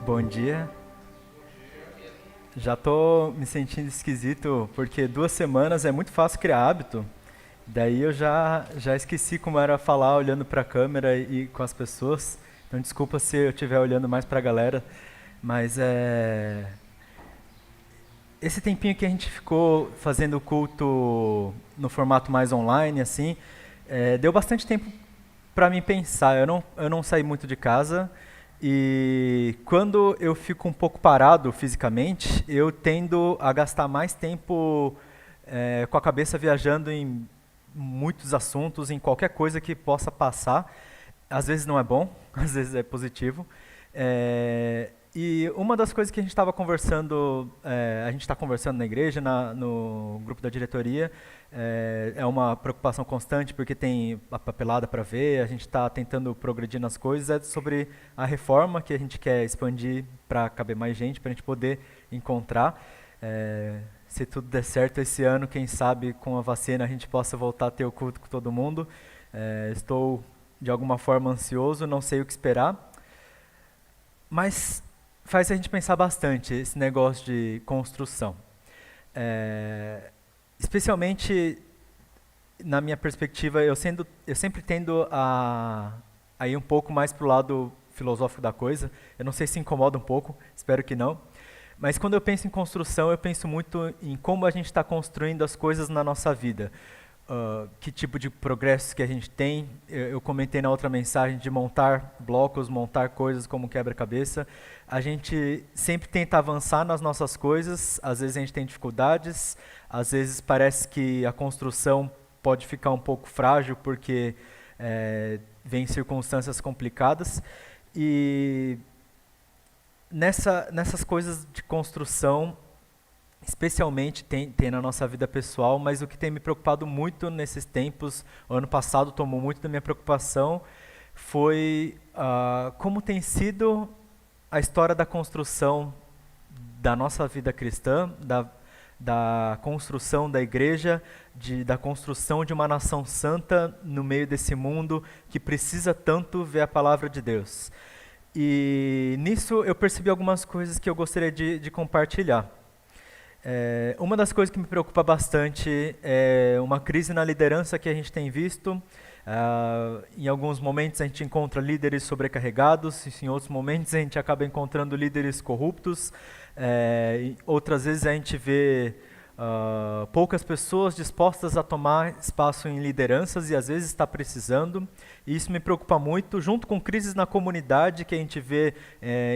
Bom dia. Já tô me sentindo esquisito porque 2 semanas é muito fácil criar hábito. Daí eu já esqueci como era falar olhando para a câmera e com as pessoas. Então desculpa se eu estiver olhando mais para a galera, mas esse tempinho que a gente ficou fazendo o culto no formato mais online assim, deu bastante tempo para mim pensar. Eu não saí muito de casa. E quando eu fico um pouco parado fisicamente, eu tendo a gastar mais tempo com a cabeça viajando em muitos assuntos, em qualquer coisa que possa passar. Às vezes não é bom, às vezes é positivo. E uma das coisas que a gente estava conversando, a gente está conversando na igreja, no grupo da diretoria, é uma preocupação constante porque tem a papelada para ver, a gente está tentando progredir nas coisas, é sobre a reforma que a gente quer expandir para caber mais gente, para a gente poder encontrar. Se tudo der certo esse ano, quem sabe com a vacina a gente possa voltar a ter o culto com todo mundo. Estou de alguma forma ansioso, não sei o que esperar, mas faz a gente pensar bastante esse negócio de construção. Especialmente na minha perspectiva, eu sempre tendo a ir um pouco mais para o lado filosófico da coisa. Eu não sei se incomoda um pouco, espero que não. Mas quando eu penso em construção, eu penso muito em como a gente está construindo as coisas na nossa vida. Que tipo de progresso que a gente tem. Eu comentei na outra mensagem de montar blocos, montar coisas como quebra-cabeça. A gente sempre tenta avançar nas nossas coisas, às vezes a gente tem dificuldades, às vezes parece que a construção pode ficar um pouco frágil porque vem circunstâncias complicadas. E nessas coisas de construção, especialmente tem na nossa vida pessoal, mas o que tem me preocupado muito nesses tempos, o ano passado tomou muito da minha preocupação, foi como tem sido a história da construção da nossa vida cristã, da construção da igreja, da construção de uma nação santa no meio desse mundo que precisa tanto ver a palavra de Deus. E nisso eu percebi algumas coisas que eu gostaria de compartilhar. Uma das coisas que me preocupa bastante é uma crise na liderança que a gente tem visto. Em alguns momentos a gente encontra líderes sobrecarregados, em outros momentos a gente acaba encontrando líderes corruptos. Outras vezes a gente vê poucas pessoas dispostas a tomar espaço em lideranças e às vezes está precisando. E isso me preocupa muito, junto com crises na comunidade, que a gente vê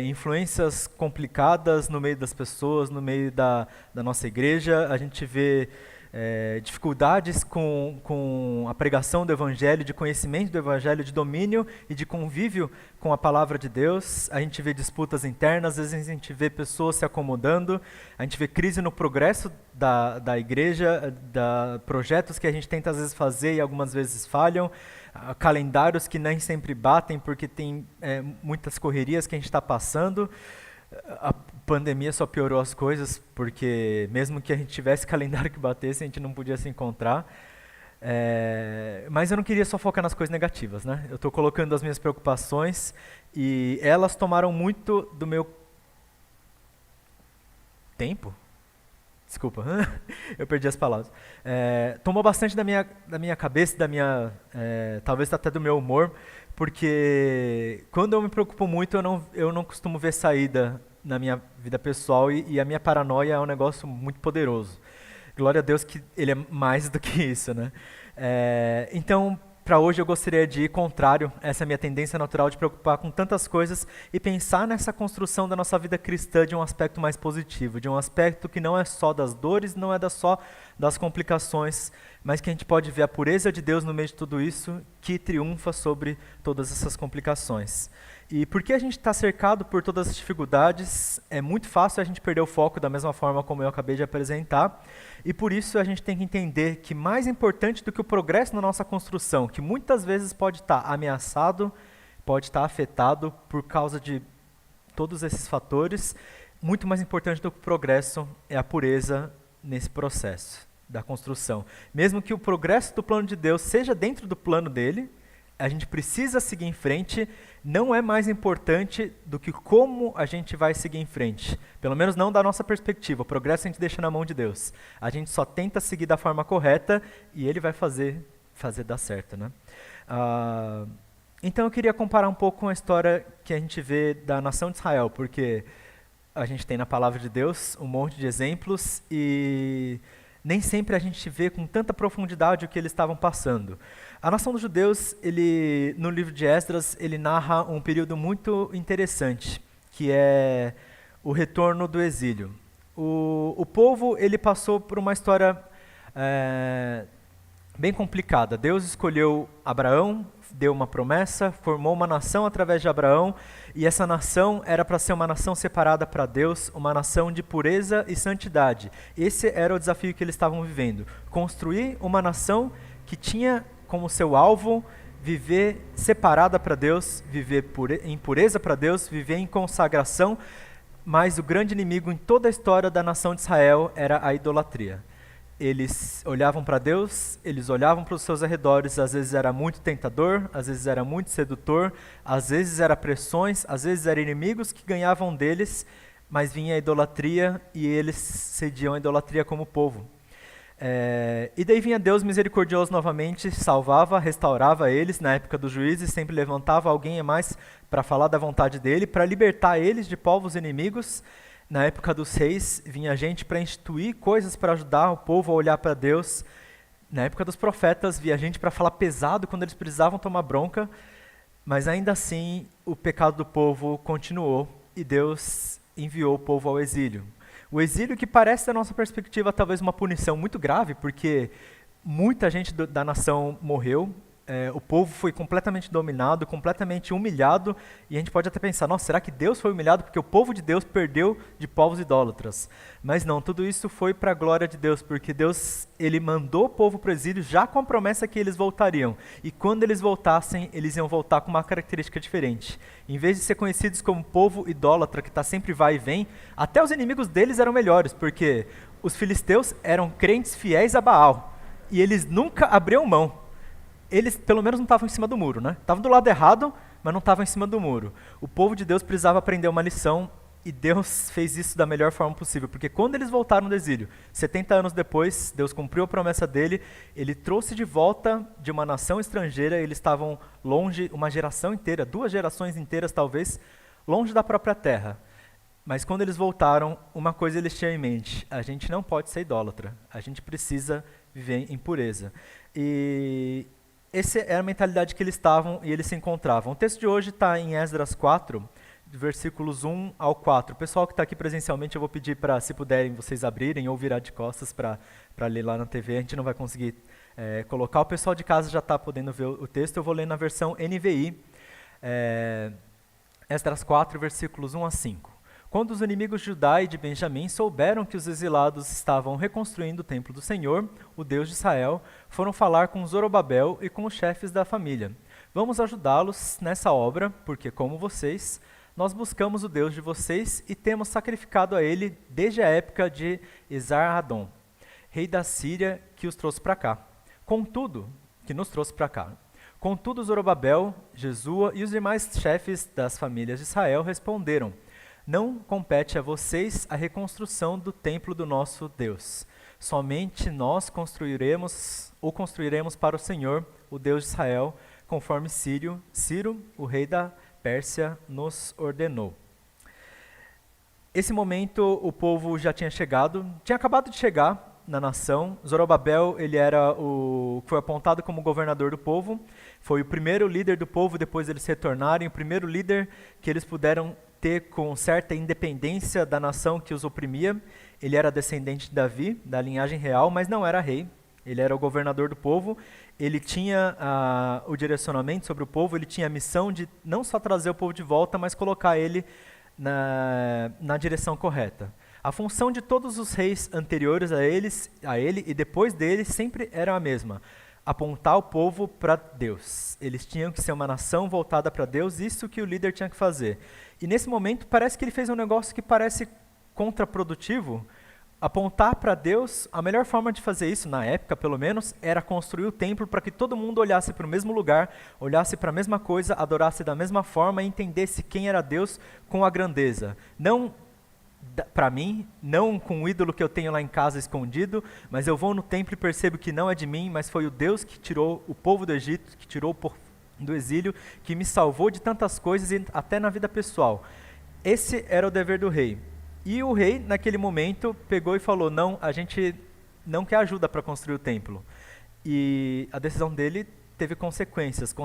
influências complicadas no meio das pessoas, no meio da nossa igreja. A gente vê dificuldades com a pregação do Evangelho, de conhecimento do Evangelho, de domínio e de convívio com a palavra de Deus. A gente vê disputas internas, às vezes a gente vê pessoas se acomodando, a gente vê crise no progresso da igreja, projetos que a gente tenta às vezes fazer e algumas vezes falham, calendários que nem sempre batem porque tem muitas correrias que a gente está passando. A pandemia só piorou as coisas, porque mesmo que a gente tivesse calendário que batesse, a gente não podia se encontrar. Mas eu não queria só focar nas coisas negativas, né? Eu estou colocando as minhas preocupações e elas tomaram muito do meu tempo. Desculpa, eu perdi as palavras. Tomou bastante da minha cabeça, talvez até do meu humor, porque quando eu me preocupo muito, eu não costumo ver saída na minha vida pessoal e a minha paranoia é um negócio muito poderoso. Glória a Deus que ele é mais do que isso, né? Então, para hoje eu gostaria de ir contrário a essa minha tendência natural de preocupar com tantas coisas e pensar nessa construção da nossa vida cristã de um aspecto mais positivo, de um aspecto que não é só das dores, não é só das complicações, mas que a gente pode ver a pureza de Deus no meio de tudo isso, que triunfa sobre todas essas complicações. E porque a gente está cercado por todas as dificuldades, é muito fácil a gente perder o foco da mesma forma como eu acabei de apresentar. E por isso a gente tem que entender que mais importante do que o progresso na nossa construção, que muitas vezes pode estar ameaçado, pode estar afetado por causa de todos esses fatores, muito mais importante do que o progresso é a pureza nesse processo da construção. Mesmo que o progresso do plano de Deus seja dentro do plano dele, a gente precisa seguir em frente, não é mais importante do que como a gente vai seguir em frente. Pelo menos não da nossa perspectiva. O progresso a gente deixa na mão de Deus. A gente só tenta seguir da forma correta e Ele vai fazer dar certo, né? Então eu queria comparar um pouco com a história que a gente vê da nação de Israel, porque a gente tem na palavra de Deus um monte de exemplos e nem sempre a gente vê com tanta profundidade o que eles estavam passando. A nação dos judeus, no livro de Esdras, ele narra um período muito interessante, que é o retorno do exílio. O povo ele passou por uma história bem complicada. Deus escolheu Abraão, deu uma promessa, formou uma nação através de Abraão, e essa nação era para ser uma nação separada para Deus, uma nação de pureza e santidade. Esse era o desafio que eles estavam vivendo. Construir uma nação que tinha como seu alvo viver separada para Deus, viver em pureza para Deus, viver em consagração, mas o grande inimigo em toda a história da nação de Israel era a idolatria. Eles olhavam para Deus, eles olhavam para os seus arredores, às vezes era muito tentador, às vezes era muito sedutor, às vezes era pressões, às vezes eram inimigos que ganhavam deles, mas vinha a idolatria e eles cediam a idolatria como povo. E daí vinha Deus misericordioso novamente, salvava, restaurava eles, na época dos juízes, sempre levantava alguém a mais para falar da vontade dele, para libertar eles de povos inimigos. Na época dos reis, vinha gente para instituir coisas para ajudar o povo a olhar para Deus. Na época dos profetas, vinha gente para falar pesado quando eles precisavam tomar bronca, mas ainda assim o pecado do povo continuou e Deus enviou o povo ao exílio. O exílio que parece, da nossa perspectiva, talvez uma punição muito grave, porque muita gente da nação morreu, o povo foi completamente dominado, completamente humilhado, e a gente pode até pensar, nossa, será que Deus foi humilhado porque o povo de Deus perdeu de povos idólatras? Mas não, tudo isso foi para a glória de Deus, porque Deus ele mandou o povo para o exílio já com a promessa que eles voltariam, e quando eles voltassem, eles iam voltar com uma característica diferente. Em vez de ser conhecidos como povo idólatra, que está sempre vai e vem, até os inimigos deles eram melhores, porque os filisteus eram crentes fiéis a Baal, e eles nunca abriam mão. Eles pelo menos não estavam em cima do muro, né? Estavam do lado errado, mas não estavam em cima do muro. O povo de Deus precisava aprender uma lição e Deus fez isso da melhor forma possível, porque quando eles voltaram do exílio, 70 anos depois, Deus cumpriu a promessa dele, ele trouxe de volta de uma nação estrangeira, eles estavam longe, uma geração inteira, 2 gerações inteiras talvez, longe da própria terra. Mas quando eles voltaram, uma coisa eles tinham em mente, a gente não pode ser idólatra, a gente precisa viver em pureza. E essa era a mentalidade que eles estavam e eles se encontravam. O texto de hoje está em Esdras 4, versículos 1 ao 4. O pessoal que está aqui presencialmente, eu vou pedir para, se puderem, vocês abrirem ou virar de costas para ler lá na TV. A gente não vai conseguir colocar. O pessoal de casa já está podendo ver o texto. Eu vou ler na versão NVI. Esdras 4, versículos 1 a 5. Quando os inimigos de Judá e de Benjamim souberam que os exilados estavam reconstruindo o templo do Senhor, o Deus de Israel, foram falar com Zorobabel e com os chefes da família. Vamos ajudá-los nessa obra, porque, como vocês, nós buscamos o Deus de vocês e temos sacrificado a ele desde a época de Esar-Hadon, rei da Síria, que os trouxe para cá. Contudo, Zorobabel, Jesua e os demais chefes das famílias de Israel responderam: não compete a vocês a reconstrução do templo do nosso Deus. Somente nós construiremos para o Senhor, o Deus de Israel, conforme Ciro, o rei da Pérsia, nos ordenou. Esse momento o povo já tinha acabado de chegar na nação. Zorobabel, ele foi apontado como governador do povo, foi o primeiro líder do povo depois deles retornarem, o primeiro líder que eles puderam ter com certa independência da nação que os oprimia. Ele era descendente de Davi, da linhagem real, mas não era rei. Ele era o governador do povo, ele tinha o direcionamento sobre o povo, ele tinha a missão de não só trazer o povo de volta, mas colocar ele na direção correta. A função de todos os reis anteriores a ele e depois dele sempre era a mesma: apontar o povo para Deus. Eles tinham que ser uma nação voltada para Deus, isso que o líder tinha que fazer. E nesse momento parece que ele fez um negócio que parece contraprodutivo, apontar para Deus, a melhor forma de fazer isso, na época pelo menos, era construir o templo para que todo mundo olhasse para o mesmo lugar, olhasse para a mesma coisa, adorasse da mesma forma e entendesse quem era Deus com a grandeza. Não para mim, não com o ídolo que eu tenho lá em casa escondido, mas eu vou no templo e percebo que não é de mim, mas foi o Deus que tirou o povo do Egito, que tirou o povo do exílio, que me salvou de tantas coisas, e até na vida pessoal. Esse era o dever do rei. E o rei, naquele momento, pegou e falou, não, a gente não quer ajuda para construir o templo. E a decisão dele teve consequências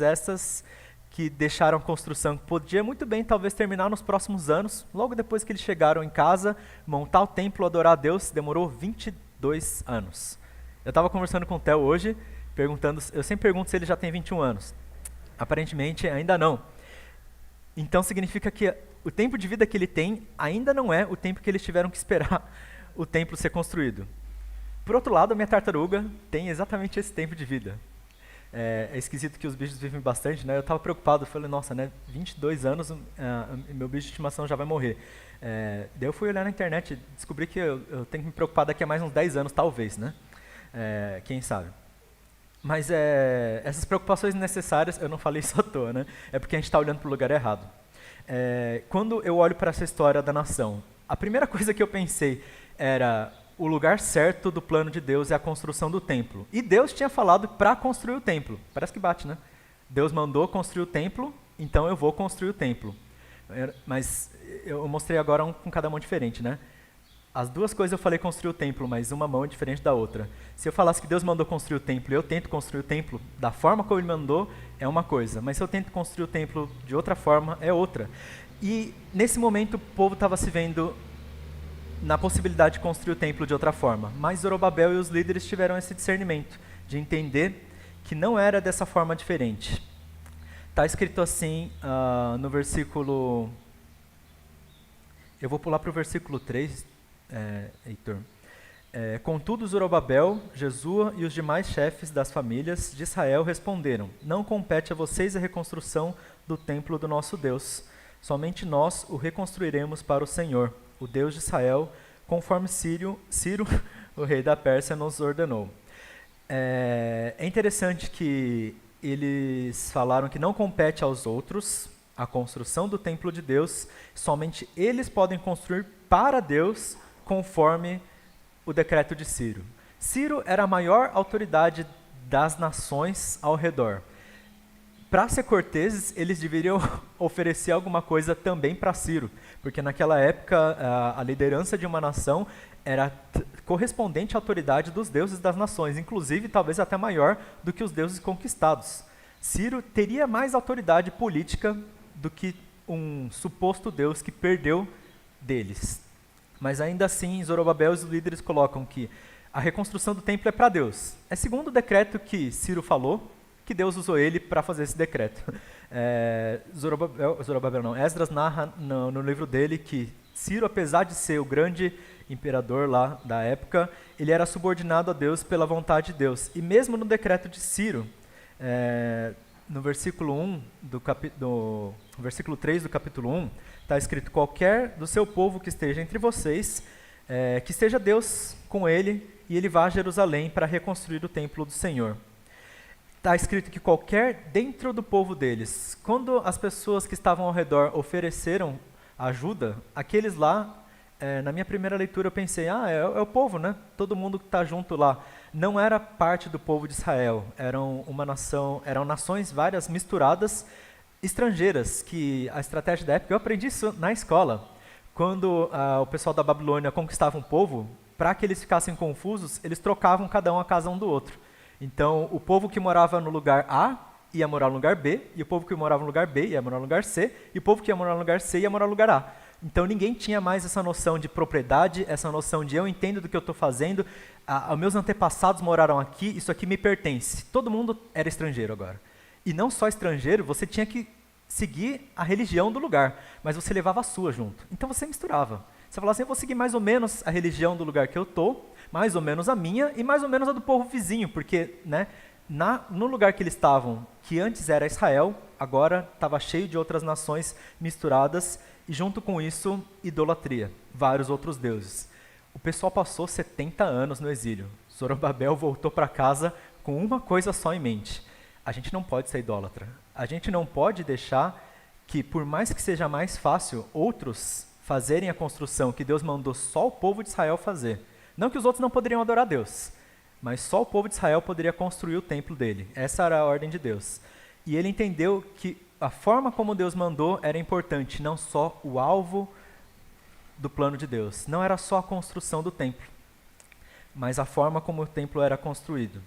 essas que deixaram a construção que podia muito bem talvez terminar nos próximos anos. Logo depois que eles chegaram em casa, montar o templo, adorar a Deus, demorou 22 anos. Eu estava conversando com o Theo hoje, perguntando, eu sempre pergunto se ele já tem 21 anos. Aparentemente ainda não. Então significa que o tempo de vida que ele tem ainda não é o tempo que eles tiveram que esperar o templo ser construído. Por outro lado, a minha tartaruga tem exatamente esse tempo de vida. É esquisito que os bichos vivem bastante, né? Eu estava preocupado, falei, nossa, né? 22 anos, meu bicho de estimação já vai morrer. Daí eu fui olhar na internet e descobri que eu tenho que me preocupar daqui a mais uns 10 anos, talvez, né? Quem sabe? Mas essas preocupações necessárias, eu não falei isso à toa, né? É porque a gente está olhando para o lugar errado. Quando eu olho para essa história da nação, a primeira coisa que eu pensei era o lugar certo do plano de Deus é a construção do templo. E Deus tinha falado para construir o templo. Parece que bate, né? Deus mandou construir o templo, então eu vou construir o templo. Mas eu mostrei agora um com cada mão diferente, né? As duas coisas eu falei construir o templo, mas uma mão é diferente da outra. Se eu falasse que Deus mandou construir o templo e eu tento construir o templo da forma como Ele mandou, é uma coisa. Mas se eu tento construir o templo de outra forma, é outra. E nesse momento o povo estava se vendo na possibilidade de construir o templo de outra forma. Mas Zorobabel e os líderes tiveram esse discernimento de entender que não era dessa forma diferente. Está escrito assim no versículo... Eu vou pular para o versículo 3, Heitor. Contudo, Zorobabel, Jesua e os demais chefes das famílias de Israel responderam, não compete a vocês a reconstrução do templo do nosso Deus. Somente nós o reconstruiremos para o Senhor, o Deus de Israel, conforme Ciro, o rei da Pérsia, nos ordenou. É interessante que eles falaram que não compete aos outros a construção do templo de Deus, somente eles podem construir para Deus, conforme o decreto de Ciro. Ciro era a maior autoridade das nações ao redor. Para ser corteses, eles deveriam oferecer alguma coisa também para Ciro, porque naquela época a liderança de uma nação era correspondente à autoridade dos deuses das nações, inclusive talvez até maior do que os deuses conquistados. Ciro teria mais autoridade política do que um suposto deus que perdeu deles. Mas ainda assim, Zorobabel e os líderes colocam que a reconstrução do templo é para Deus. É segundo o decreto que Ciro falou, que Deus usou ele para fazer esse decreto. Esdras narra no livro dele que Ciro, apesar de ser o grande imperador lá da época, ele era subordinado a Deus pela vontade de Deus. E mesmo no decreto de Ciro, no versículo 1 no versículo 3 do capítulo 1, está escrito, qualquer do seu povo que esteja entre vocês, que esteja Deus com ele, e ele vá a Jerusalém para reconstruir o templo do Senhor. Está escrito que qualquer dentro do povo deles, quando as pessoas que estavam ao redor ofereceram ajuda, aqueles lá, na minha primeira leitura eu pensei, é o povo, né? Todo mundo que está junto lá. Não era parte do povo de Israel, eram nações várias misturadas, estrangeiras, que a estratégia da época, eu aprendi isso na escola. Quando o pessoal da Babilônia conquistava um povo, para que eles ficassem confusos, eles trocavam cada um a casa um do outro. Então, o povo que morava no lugar A ia morar no lugar B, e o povo que morava no lugar B ia morar no lugar C, e o povo que ia morar no lugar C ia morar no lugar A. Então, ninguém tinha mais essa noção de propriedade, essa noção de eu entendo do que eu estou fazendo, meus antepassados moraram aqui, isso aqui me pertence. Todo mundo era estrangeiro agora. E não só estrangeiro, você tinha que seguir a religião do lugar, mas você levava a sua junto. Então, você misturava. Você falava assim, eu vou seguir mais ou menos a religião do lugar que eu estou, mais ou menos a minha e mais ou menos a do povo vizinho, porque no lugar que eles estavam, que antes era Israel, agora estava cheio de outras nações misturadas, e junto com isso, idolatria, vários outros deuses. O pessoal passou 70 anos no exílio. Zorobabel voltou para casa com uma coisa só em mente: a gente não pode ser idólatra. A gente não pode deixar que, por mais que seja mais fácil, outros fazerem a construção que Deus mandou só o povo de Israel fazer. Não que os outros não poderiam adorar Deus, mas só o povo de Israel poderia construir o templo dele. Essa era a ordem de Deus. E ele entendeu que a forma como Deus mandou era importante, não só o alvo do plano de Deus. Não era só a construção do templo, mas a forma como o templo era construído.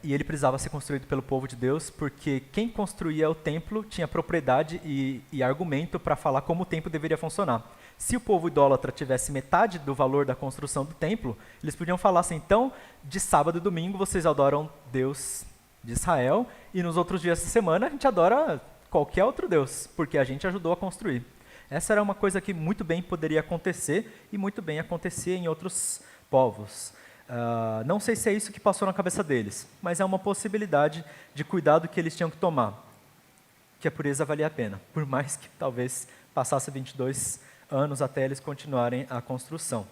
E ele precisava ser construído pelo povo de Deus, porque quem construía o templo tinha propriedade e argumento para falar como o templo deveria funcionar. Se o povo idólatra tivesse metade do valor da construção do templo, eles podiam falar assim: então, de sábado e domingo vocês adoram Deus de Israel, e nos outros dias da semana a gente adora qualquer outro Deus, porque a gente ajudou a construir. Essa era uma coisa que muito bem poderia acontecer, e muito bem acontecia em outros povos. Não sei se é isso que passou na cabeça deles, mas é uma possibilidade de cuidado que eles tinham que tomar, que a pureza valia a pena, por mais que talvez passasse 22 anos até eles continuarem a construção.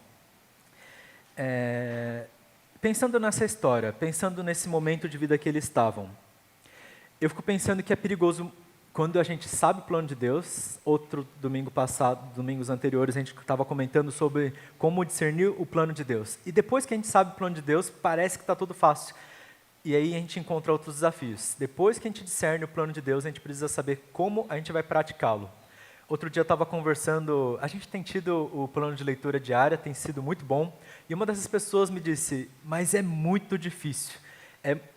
Pensando nessa história, pensando nesse momento de vida que eles estavam, eu fico pensando que é perigoso quando a gente sabe o plano de Deus. Outro domingo passado, domingos anteriores, a gente estava comentando sobre como discernir o plano de Deus. E depois que a gente sabe o plano de Deus, parece que está tudo fácil. E aí a gente encontra outros desafios. Depois que a gente discerne o plano de Deus, a gente precisa saber como a gente vai praticá-lo. Outro dia eu estava conversando, a gente tem tido o plano de leitura diária, tem sido muito bom. E uma dessas pessoas me disse: mas é muito difícil.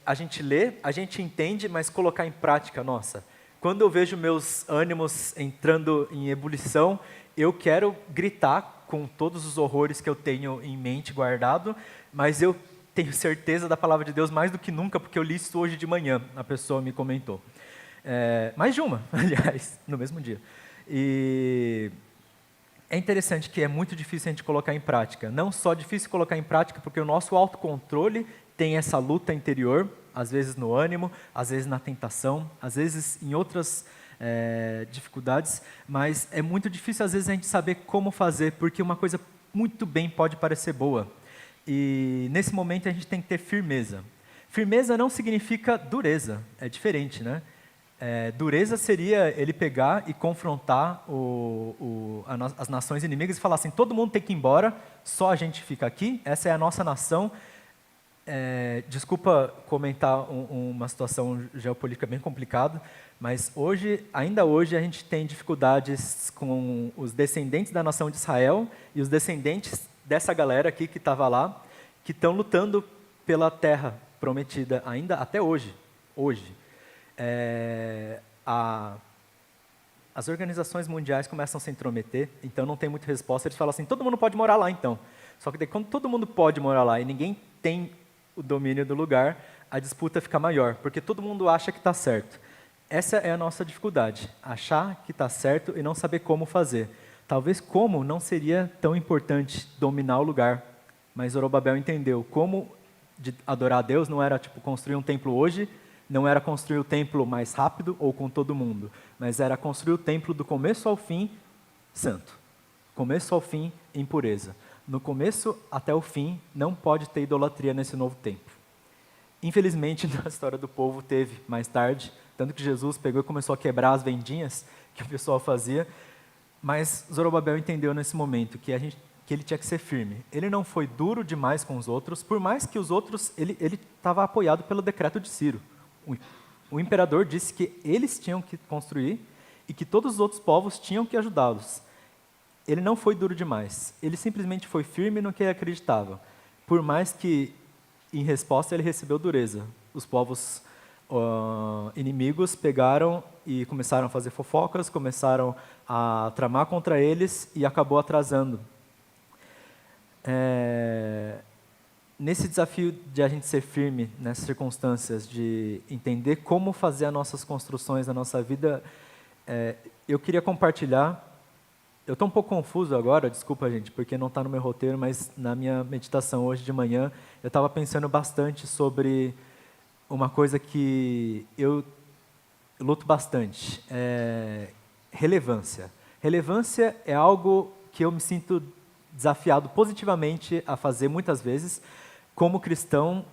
A gente lê, a gente entende, mas colocar em prática, nossa. Quando eu vejo meus ânimos entrando em ebulição, eu quero gritar com todos os horrores que eu tenho em mente guardado, mas eu tenho certeza da palavra de Deus mais do que nunca, porque eu li isso hoje de manhã, a pessoa me comentou. Mais de uma, aliás, no mesmo dia. E é interessante que é muito difícil a gente colocar em prática. Não só difícil colocar em prática, porque o nosso autocontrole tem essa luta interior, às vezes no ânimo, às vezes na tentação, às vezes em outras dificuldades, mas é muito difícil às vezes a gente saber como fazer, porque uma coisa muito bem pode parecer boa. E nesse momento a gente tem que ter firmeza. Firmeza não significa dureza, é diferente, né? Dureza seria ele pegar e confrontar as nações inimigas e falar assim: todo mundo tem que ir embora, só a gente fica aqui, essa é a nossa nação. Desculpa comentar uma situação geopolítica bem complicada, mas ainda hoje a gente tem dificuldades com os descendentes da nação de Israel e os descendentes dessa galera aqui que estava lá, que estão lutando pela terra prometida ainda até hoje. As organizações mundiais começam a se intrometer, então não tem muita resposta. Eles falam assim: todo mundo pode morar lá então. Só que daí, quando todo mundo pode morar lá e ninguém tem o domínio do lugar, a disputa fica maior, porque todo mundo acha que está certo. Essa é a nossa dificuldade, achar que está certo e não saber como fazer. Talvez como não seria tão importante dominar o lugar, mas Zorobabel entendeu como de adorar a Deus não era tipo construir um templo hoje, não era construir o templo mais rápido ou com todo mundo, mas era construir o templo do começo ao fim santo, começo ao fim em pureza. No começo até o fim, não pode ter idolatria nesse novo tempo. Infelizmente, na história do povo teve mais tarde, tanto que Jesus pegou e começou a quebrar as vendinhas que o pessoal fazia, mas Zorobabel entendeu nesse momento que ele tinha que ser firme. Ele não foi duro demais com os outros, por mais que os outros, ele estava apoiado pelo decreto de Ciro. O imperador disse que eles tinham que construir e que todos os outros povos tinham que ajudá-los. Ele não foi duro demais, ele simplesmente foi firme no que ele acreditava, por mais que, em resposta, ele recebeu dureza. Os povos inimigos pegaram e começaram a fazer fofocas, começaram a tramar contra eles e acabou atrasando. Nesse desafio de a gente ser firme nessas circunstâncias, de entender como fazer as nossas construções na nossa vida, eu queria compartilhar. Eu estou um pouco confuso agora, desculpa, gente, porque não está no meu roteiro, mas na minha meditação hoje de manhã, eu estava pensando bastante sobre uma coisa que eu luto bastante, relevância. Relevância é algo que eu me sinto desafiado positivamente a fazer muitas vezes. Como cristão,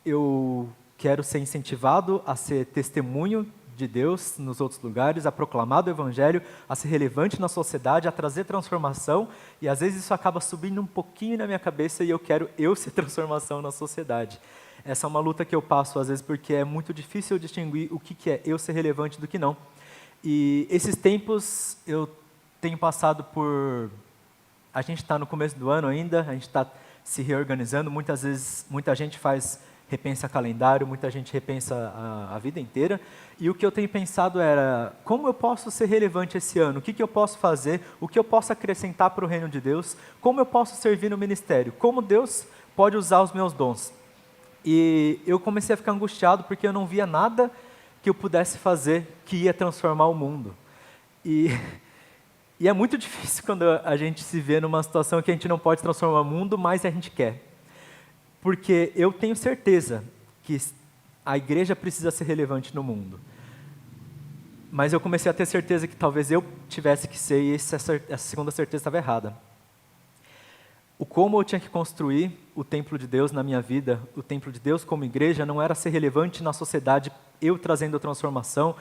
eu quero ser incentivado a ser testemunho de Deus nos outros lugares, a proclamar o Evangelho, a ser relevante na sociedade, a trazer transformação, e às vezes isso acaba subindo um pouquinho na minha cabeça e eu quero ser transformação na sociedade. Essa é uma luta que eu passo às vezes porque é muito difícil distinguir o que é eu ser relevante do que não. E esses tempos eu tenho passado por... A gente está no começo do ano ainda, a gente está se reorganizando, muitas vezes muita gente repensa calendário, muita gente repensa a vida inteira, e o que eu tenho pensado era, como eu posso ser relevante esse ano? O que eu posso fazer? O que eu posso acrescentar para o reino de Deus? Como eu posso servir no ministério? Como Deus pode usar os meus dons? E eu comecei a ficar angustiado porque eu não via nada que eu pudesse fazer que ia transformar o mundo. E é muito difícil quando a gente se vê numa situação que a gente não pode transformar o mundo, mas a gente quer. Porque eu tenho certeza que a igreja precisa ser relevante no mundo. Mas eu comecei a ter certeza que talvez eu tivesse que ser, e essa segunda certeza estava errada. O como eu tinha que construir o templo de Deus na minha vida, o templo de Deus como igreja, não era ser relevante na sociedade, eu trazendo a transformação,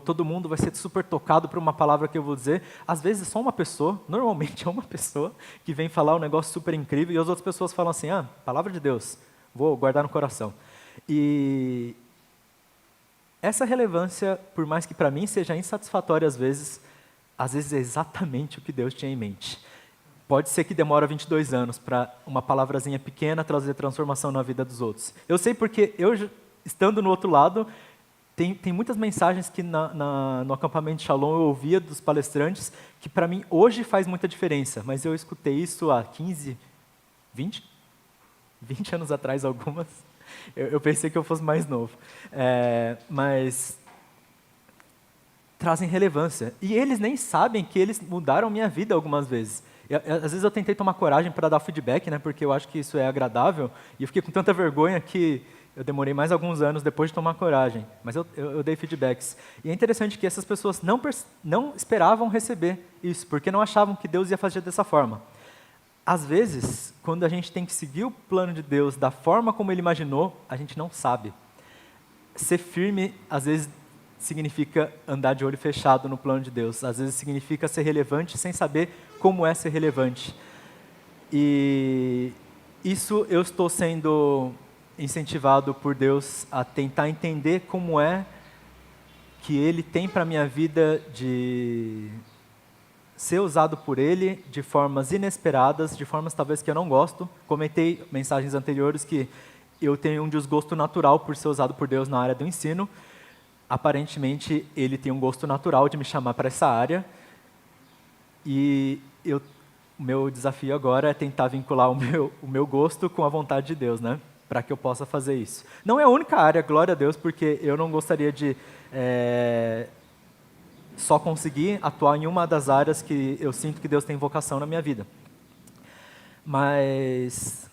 todo mundo vai ser super tocado por uma palavra que eu vou dizer. Às vezes é só uma pessoa, normalmente é uma pessoa, que vem falar um negócio super incrível e as outras pessoas falam assim, palavra de Deus, vou guardar no coração. E essa relevância, por mais que para mim seja insatisfatória às vezes é exatamente o que Deus tinha em mente. Pode ser que demora 22 anos para uma palavrazinha pequena trazer transformação na vida dos outros. Eu sei porque eu, estando no outro lado, tem muitas mensagens que no acampamento de Shalom eu ouvia dos palestrantes que para mim hoje faz muita diferença, mas eu escutei isso há 15, 20 anos atrás algumas. Eu pensei que eu fosse mais novo. Mas trazem relevância. E eles nem sabem que eles mudaram minha vida algumas vezes. Às vezes eu tentei tomar coragem para dar feedback, né, porque eu acho que isso é agradável, e eu fiquei com tanta vergonha que eu demorei mais alguns anos depois de tomar coragem, mas eu dei feedbacks. E é interessante que essas pessoas não esperavam receber isso, porque não achavam que Deus ia fazer dessa forma. Às vezes, quando a gente tem que seguir o plano de Deus da forma como Ele imaginou, a gente não sabe. Ser firme, às vezes, significa andar de olho fechado no plano de Deus. Às vezes significa ser relevante sem saber como é ser relevante. E isso eu estou sendo incentivado por Deus a tentar entender como é que Ele tem para a minha vida de ser usado por Ele de formas inesperadas, de formas talvez que eu não gosto. Comentei em mensagens anteriores que eu tenho um desgosto natural por ser usado por Deus na área do ensino. Aparentemente, Ele tem um gosto natural de me chamar para essa área. E o meu desafio agora é tentar vincular o meu gosto com a vontade de Deus, né? Para que eu possa fazer isso. Não é a única área, glória a Deus, porque eu não gostaria de só conseguir atuar em uma das áreas que eu sinto que Deus tem vocação na minha vida. Mas,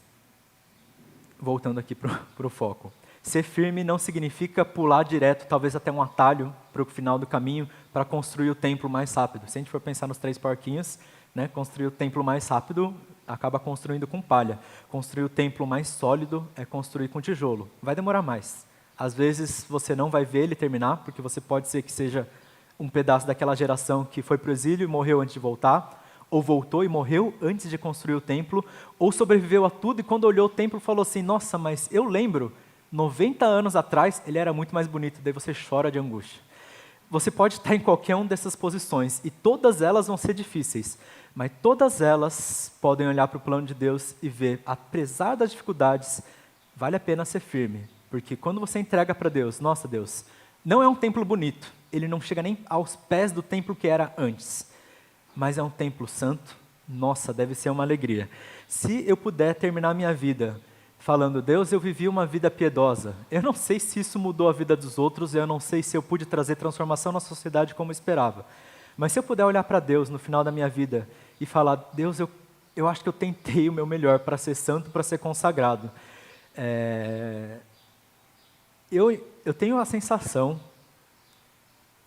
voltando aqui para o foco. Ser firme não significa pular direto, talvez até um atalho para o final do caminho, para construir o templo mais rápido. Se a gente for pensar nos 3 porquinhos, né, construir o templo mais rápido, acaba construindo com palha. Construir o templo mais sólido é construir com tijolo. Vai demorar mais. Às vezes você não vai ver ele terminar, porque você pode ser que seja um pedaço daquela geração que foi para o exílio e morreu antes de voltar, ou voltou e morreu antes de construir o templo, ou sobreviveu a tudo e quando olhou o templo falou assim, nossa, mas eu lembro, 90 anos atrás ele era muito mais bonito, daí você chora de angústia. Você pode estar em qualquer uma dessas posições e todas elas vão ser difíceis, mas todas elas podem olhar para o plano de Deus e ver, apesar das dificuldades, vale a pena ser firme, porque quando você entrega para Deus, nossa Deus, não é um templo bonito, ele não chega nem aos pés do templo que era antes, mas é um templo santo, nossa, deve ser uma alegria. Se eu puder terminar minha vida falando, Deus, eu vivi uma vida piedosa, eu não sei se isso mudou a vida dos outros, eu não sei se eu pude trazer transformação na sociedade como eu esperava, mas se eu puder olhar para Deus no final da minha vida e falar, Deus, eu acho que eu tentei o meu melhor para ser santo, para ser consagrado. Eu tenho a sensação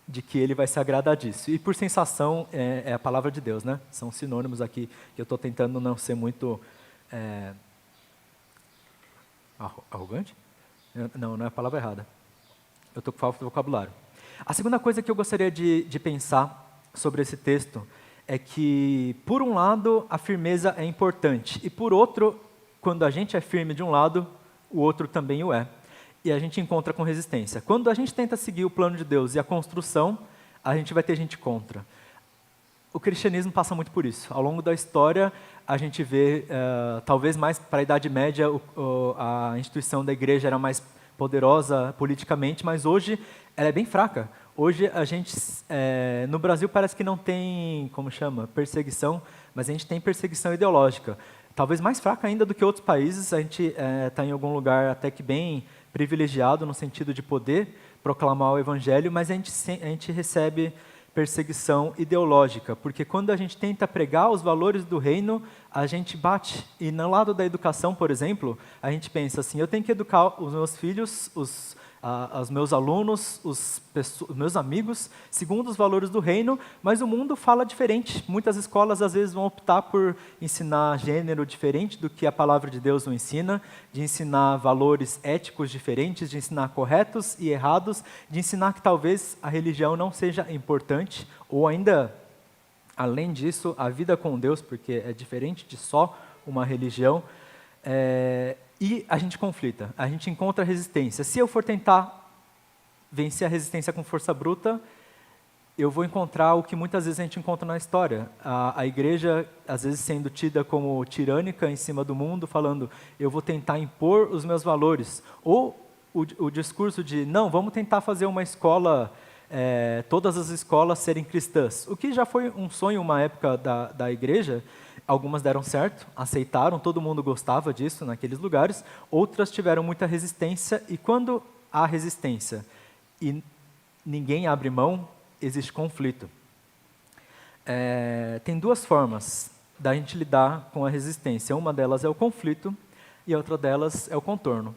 de que ele vai se agradar disso. E por sensação é a palavra de Deus, né? São sinônimos aqui que eu estou tentando não ser muito arrogante? Não é a palavra errada. Eu estou com falta de vocabulário. A segunda coisa que eu gostaria de pensar sobre esse texto é que, por um lado, a firmeza é importante, e por outro, quando a gente é firme de um lado, o outro também o é. E a gente encontra com resistência. Quando a gente tenta seguir o plano de Deus e a construção, a gente vai ter gente contra. O cristianismo passa muito por isso. Ao longo da história, a gente vê, talvez mais para a Idade Média, a instituição da igreja era mais poderosa politicamente, mas hoje ela é bem fraca. Hoje a gente, no Brasil parece que não tem, como chama, perseguição, mas a gente tem perseguição ideológica. Talvez mais fraca ainda do que outros países, a gente está em algum lugar até que bem privilegiado no sentido de poder proclamar o evangelho, mas a gente recebe perseguição ideológica, porque quando a gente tenta pregar os valores do reino, a gente bate. E no lado da educação, por exemplo, a gente pensa assim, eu tenho que educar os meus filhos, os meus alunos, os meus amigos, segundo os valores do reino, mas o mundo fala diferente. Muitas escolas, às vezes, vão optar por ensinar gênero diferente do que a palavra de Deus nos ensina, de ensinar valores éticos diferentes, de ensinar corretos e errados, de ensinar que talvez a religião não seja importante, ou ainda, além disso, a vida com Deus, porque é diferente de só uma religião. E a gente conflita, a gente encontra resistência. Se eu for tentar vencer a resistência com força bruta, eu vou encontrar o que muitas vezes a gente encontra na história. A igreja, às vezes, sendo tida como tirânica em cima do mundo, falando, eu vou tentar impor os meus valores. Ou o discurso de, não, vamos tentar fazer uma escola, todas as escolas serem cristãs. O que já foi um sonho, uma época da igreja. Algumas deram certo, aceitaram, todo mundo gostava disso naqueles lugares. Outras tiveram muita resistência, e quando há resistência e ninguém abre mão, existe conflito. Tem duas formas da gente lidar com a resistência. Uma delas é o conflito e a outra delas é o contorno.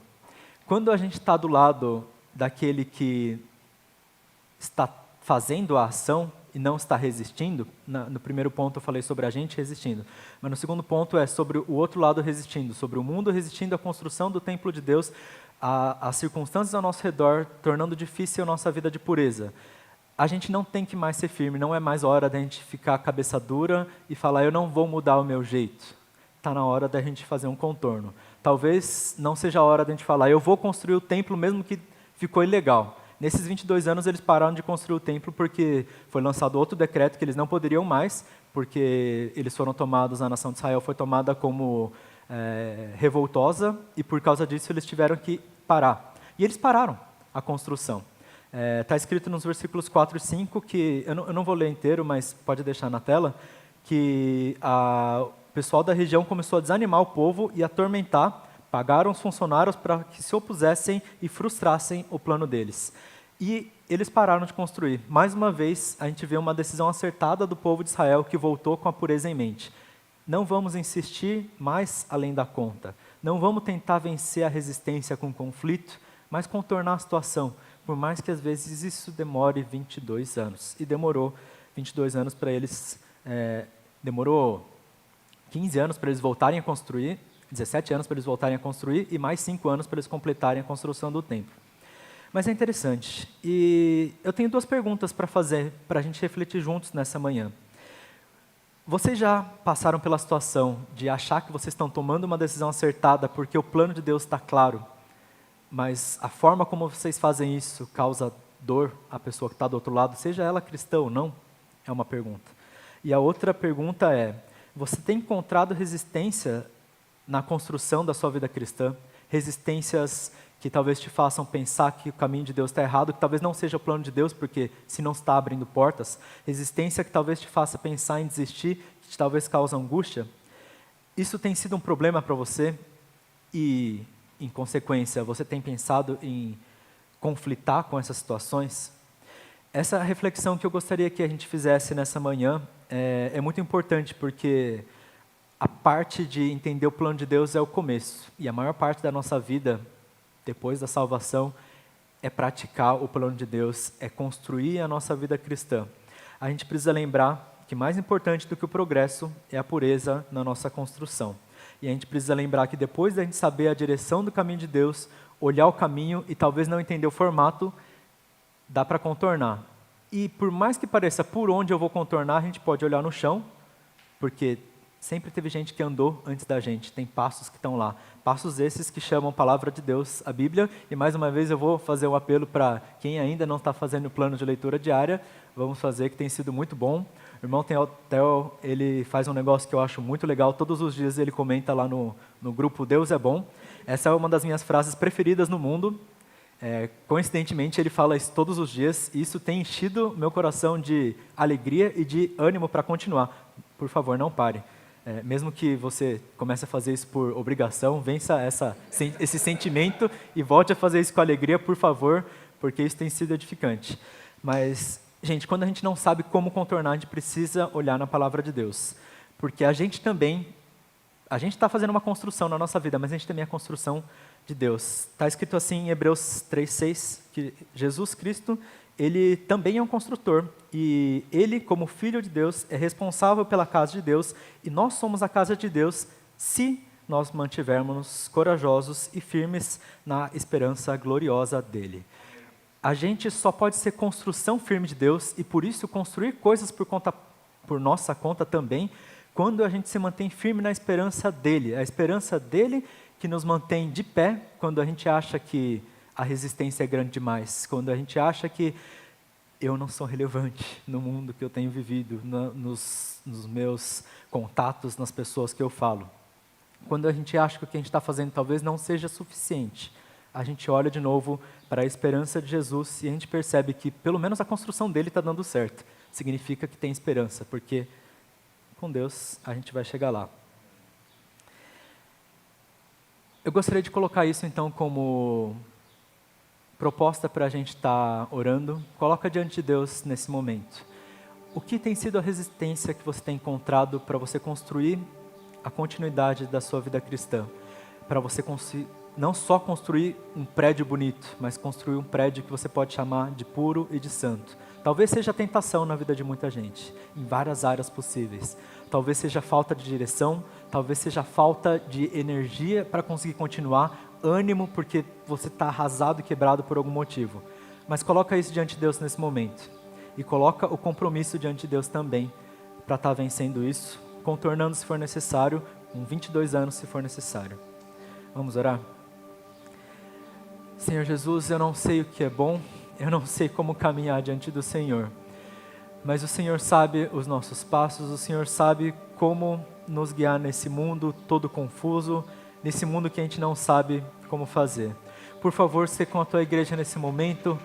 Quando a gente está do lado daquele que está fazendo a ação e não está resistindo, no primeiro ponto eu falei sobre a gente resistindo, mas no segundo ponto é sobre o outro lado resistindo, sobre o mundo resistindo à construção do templo de Deus, às circunstâncias ao nosso redor, tornando difícil a nossa vida de pureza. A gente não tem que mais ser firme, não é mais hora da gente ficar cabeça dura e falar, eu não vou mudar o meu jeito. Está na hora da gente fazer um contorno. Talvez não seja a hora da gente falar, eu vou construir o templo mesmo que ficou ilegal. Nesses 22 anos, eles pararam de construir o templo porque foi lançado outro decreto que eles não poderiam mais, porque eles foram tomados, a nação de Israel foi tomada como revoltosa, e por causa disso eles tiveram que parar. E eles pararam a construção. Está escrito nos versículos 4 e 5, que eu não vou ler inteiro, mas pode deixar na tela, que o pessoal da região começou a desanimar o povo e atormentar, pagaram os funcionários para que se opusessem e frustrassem o plano deles. E eles pararam de construir. Mais uma vez, a gente vê uma decisão acertada do povo de Israel que voltou com a pureza em mente. Não vamos insistir mais além da conta. Não vamos tentar vencer a resistência com conflito, mas contornar a situação, por mais que às vezes isso demore 22 anos. E demorou 22 anos para eles, demorou 15 anos para eles voltarem a construir, 17 anos para eles voltarem a construir e mais 5 anos para eles completarem a construção do templo. Mas é interessante. E eu tenho duas perguntas para fazer, para a gente refletir juntos nessa manhã. Vocês já passaram pela situação de achar que vocês estão tomando uma decisão acertada porque o plano de Deus está claro, mas a forma como vocês fazem isso causa dor à pessoa que está do outro lado, seja ela cristã ou não? É uma pergunta. E a outra pergunta é, você tem encontrado resistência na construção da sua vida cristã? Resistências que talvez te façam pensar que o caminho de Deus está errado, que talvez não seja o plano de Deus, porque se não está abrindo portas. Resistência que talvez te faça pensar em desistir, que talvez cause angústia. Isso tem sido um problema para você e, em consequência, você tem pensado em conflitar com essas situações? Essa reflexão que eu gostaria que a gente fizesse nessa manhã é muito importante, porque a parte de entender o plano de Deus é o começo, e a maior parte da nossa vida, depois da salvação, é praticar o plano de Deus, é construir a nossa vida cristã, a gente precisa lembrar que mais importante do que o progresso é a pureza na nossa construção. E a gente precisa lembrar que depois da gente saber a direção do caminho de Deus, olhar o caminho e talvez não entender o formato, dá para contornar. E por mais que pareça por onde eu vou contornar, a gente pode olhar no chão, porque sempre teve gente que andou antes da gente, tem passos que estão lá. Passos esses que chamam a palavra de Deus, a Bíblia, e mais uma vez eu vou fazer um apelo para quem ainda não está fazendo o plano de leitura diária, vamos fazer, que tem sido muito bom. O irmão Theo, ele faz um negócio que eu acho muito legal, todos os dias ele comenta lá no grupo Deus é Bom. Essa é uma das minhas frases preferidas no mundo. Coincidentemente, ele fala isso todos os dias, e isso tem enchido meu coração de alegria e de ânimo para continuar. Por favor, não pare. Mesmo que você comece a fazer isso por obrigação, vença esse sentimento e volte a fazer isso com alegria, por favor, porque isso tem sido edificante. Mas, gente, quando a gente não sabe como contornar, a gente precisa olhar na palavra de Deus. Porque a gente está fazendo uma construção na nossa vida, mas a gente também é a construção de Deus. Está escrito assim em Hebreus 3:6, que Jesus Cristo, ele também é um construtor, e ele, como Filho de Deus, é responsável pela casa de Deus, e nós somos a casa de Deus se nós mantivermos corajosos e firmes na esperança gloriosa dele. A gente só pode ser construção firme de Deus, e por isso construir coisas por nossa conta também, quando a gente se mantém firme na esperança dele. A esperança dele que nos mantém de pé quando a gente acha que a resistência é grande demais, quando a gente acha que eu não sou relevante no mundo que eu tenho vivido, nos meus contatos, nas pessoas que eu falo. Quando a gente acha que o que a gente está fazendo talvez não seja suficiente, a gente olha de novo para a esperança de Jesus e a gente percebe que pelo menos a construção dele está dando certo. Significa que tem esperança, porque com Deus a gente vai chegar lá. Eu gostaria de colocar isso então como proposta para a gente estar orando. Coloca diante de Deus nesse momento. O que tem sido a resistência que você tem encontrado para você construir a continuidade da sua vida cristã? Para você não só construir um prédio bonito, mas construir um prédio que você pode chamar de puro e de santo. Talvez seja tentação na vida de muita gente, em várias áreas possíveis. Talvez seja falta de direção, talvez seja falta de energia para conseguir continuar, ânimo porque você está arrasado e quebrado por algum motivo. Mas coloca isso diante de Deus nesse momento. E coloca o compromisso diante de Deus também para estar vencendo isso, contornando se for necessário, com 22 anos se for necessário. Vamos orar? Senhor Jesus, eu não sei o que é bom, eu não sei como caminhar diante do Senhor. Mas o Senhor sabe os nossos passos, o Senhor sabe como nos guiar nesse mundo todo confuso, nesse mundo que a gente não sabe como fazer. Por favor, seja com a Tua igreja nesse momento,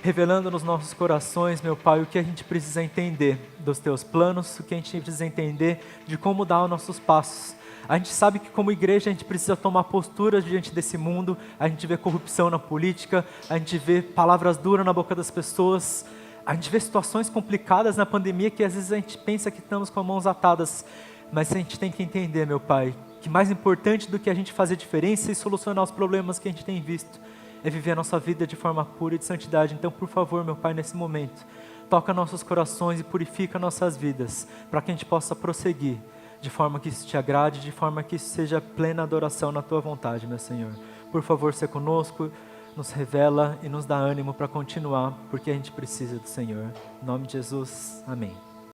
revelando nos nossos corações, meu Pai, o que a gente precisa entender dos Teus planos, o que a gente precisa entender de como dar os nossos passos. A gente sabe que como igreja a gente precisa tomar posturas diante desse mundo, a gente vê corrupção na política, a gente vê palavras duras na boca das pessoas, a gente vê situações complicadas na pandemia que às vezes a gente pensa que estamos com as mãos atadas, mas a gente tem que entender, meu Pai, que mais importante do que a gente fazer diferença e solucionar os problemas que a gente tem visto, é viver a nossa vida de forma pura e de santidade. Então, por favor, meu Pai, nesse momento, toca nossos corações e purifica nossas vidas, para que a gente possa prosseguir de forma que isso te agrade, de forma que isso seja plena adoração na Tua vontade, meu Senhor. Por favor, seja conosco, nos revela e nos dá ânimo para continuar, porque a gente precisa do Senhor. Em nome de Jesus, amém.